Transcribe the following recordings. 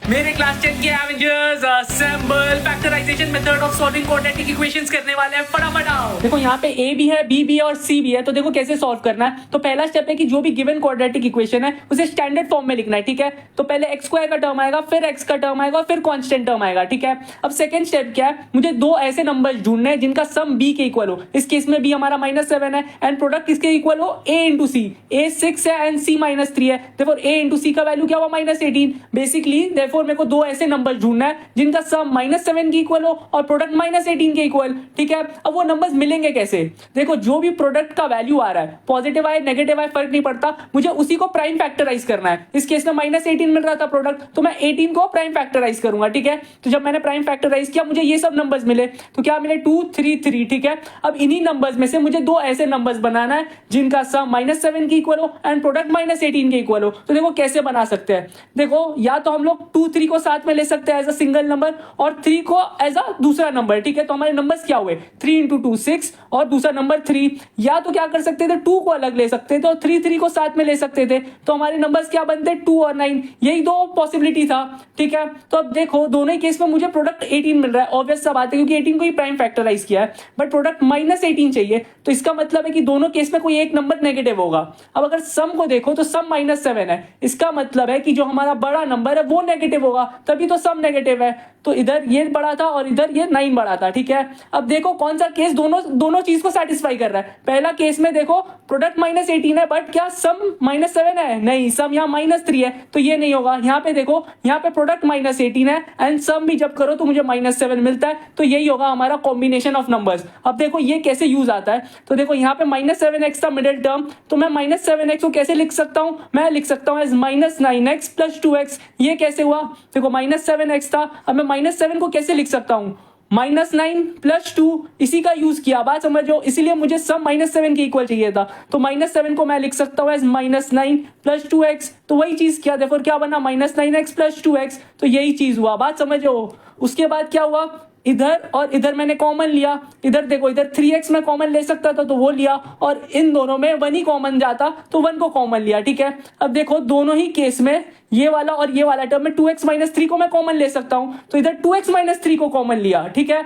मेरे क्लास 10 के Avengers assemble factorization method of solving quadratic equations करने वाले हैं। फटाफट आओ। देखो यहाँ पे ए भी है, बी भी है और सी भी है। तो देखो कैसे सॉल्व करना है। तो पहला स्टेप है कि जो भी गिवन क्वाड्रेटिक इक्वेशन है उसे स्टैंडर्ड फॉर्म में लिखना है। ठीक है, तो पहले एक्स स्क्वायर का टर्म आएगा, फिर एक्स का टर्म आएगा और फिर कांस्टेंट टर्म आएगा। ठीक है, अब सेकंड स्टेप क्या है, मुझे दो ऐसे नंबर्स ढूंढने हैं जिनका सम बी के इक्वल हो। इस केस में बी हमारा -7 है एंड प्रोडक्ट किसके इक्वल हो, ए इंटू सी। ए 6 है एंड सी -3 है, देयरफॉर ए इंटू सी का वैल्यू क्या हुआ, -18। बेसिकली देयरफॉर मेरे को दो ऐसे नंबर्स ढूंढना है जिनका सम -7 के इक्वल हो और प्रोडक्ट -18 के इक्वल। ठीक है, अब वो नंबर्स मिलेंगे कैसे। देखो जो भी प्रोडक्ट का वैल्यू आ रहा है, पॉजिटिव आए नेगेटिव आए फर्क नहीं पड़ता, मुझे उसी को प्राइम फैक्टराइज करना है। इस केस में -18 मिल रहा था प्रोडक्ट, तो मैं 18 को प्राइम फैक्टराइज करूंगा। ठीक है, तो जब मैंने प्राइम फैक्टराइज किया मुझे ये सब नंबर्स मिले, तो क्या मिले 2 3 3। ठीक है, अब इन्हीं नंबर्स में से मुझे दो ऐसे नंबर्स बनाना है जिनका सम -7 के इक्वल हो एंड प्रोडक्ट -18 के इक्वल हो। तो देखो कैसे बना सकते हैं। देखो या तो हम लोग 2 3 को साथ में ले सकते हैं एज अ सिंगल नंबर और 3 को एज अ दूसरा नंबर। ठीक है, तो हमारे नंबर्स क्या हुए, 3 × 2 6 और दूसरा नंबर 3। या तो क्या कर सकते थे, 2 को अलग ले सकते थे और 3 को साथ में ले सकते थे, तो हमारे नंबर्स क्या बनते, 2 और 9। यही दो पॉसिबिलिटी था। ठीक है, तो अब देखो दोनों ही केस में मुझे प्रोडक्ट 18 मिल रहा है। ऑब्वियस सा बात है क्योंकि 18 को ही प्राइम फैक्टराइज किया है, बट प्रोडक्ट -18 चाहिए। तो इसका मतलब है कि दोनों केस में कोई एक नंबर नेगेटिव होगा। अब अगर सम को देखो तो सम -7 है, इसका मतलब है कि जो हमारा बड़ा नंबर है वो नेगेटिव होगा, तभी तो सम नेगेटिव है। तो इधर ये बड़ा था और इधर ये 9 बड़ा था। ठीक है, अब देखो कौन सा केस दोनों चीज को सेटिस्फाई कर रहा है। पहला केस में देखो प्रोडक्ट -18 है बट क्या सम -7 है, नहीं, सम यहाँ -3 है, तो ये नहीं होगा। यहाँ पे देखो, यहाँ पे प्रोडक्ट -18 है एंड सम भी जब करो तो मुझे -7 मिलता है, तो यही होगा हमारा कॉम्बिनेशन ऑफ नंबर्स। अब देखो ये कैसे यूज आता है, तो देखो यहाँ पे -7x था मिडिल टर्म, तो मैं -7x को कैसे लिख सकता हूँ, मैं लिख सकता हूँ एज -9x + 2x। ये कैसे हुआ, देखो -7x था, अब मैं -7 को कैसे लिख सकता हूँ, -9 + 2, इसी का यूज किया, बात समझो। इसीलिए मुझे सम -7 के इक्वल चाहिए था, तो -7 को मैं लिख सकता हूँ एज -9 + 2x। तो वही चीज किया, देखो क्या बना, -9x + 2x। तो यही चीज हुआ, बात समझो। उसके बाद क्या हुआ, इधर और इधर मैंने कॉमन लिया। इधर देखो, इधर 3x में कॉमन ले सकता था तो वो लिया, और इन दोनों में 1 ही कॉमन जाता तो 1 को कॉमन लिया। ठीक है, अब देखो दोनों ही केस में ये वाला और ये वाला टर्म में 2x - 3 को मैं कॉमन ले सकता हूं, तो इधर 2x - 3 को कॉमन लिया। ठीक है,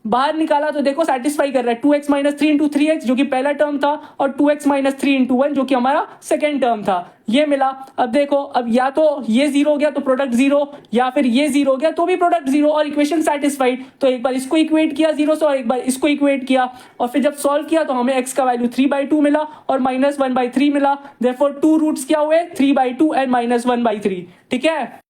बाहर निकाला तो देखो सेटिस्फाई कर रहा है, 2x - 3 × 3x जो कि पहला टर्म था और 2x - 3 × 1 जो कि हमारा सेकेंड टर्म था, ये मिला। अब देखो, अब या तो ये 0 हो गया तो प्रोडक्ट 0, या फिर ये 0 हो गया तो भी प्रोडक्ट 0 और इक्वेशन सेटिस्फाइड। तो एक बार इसको इक्वेट किया 0 से और एक बार इसको इक्वेट किया, और फिर जब सॉल्व किया तो हमें x का वैल्यू 3/2 मिला और -1/3 मिला। देयरफॉर 2 रूट्स क्या हुए, 3/2 एंड -1/3। ठीक है।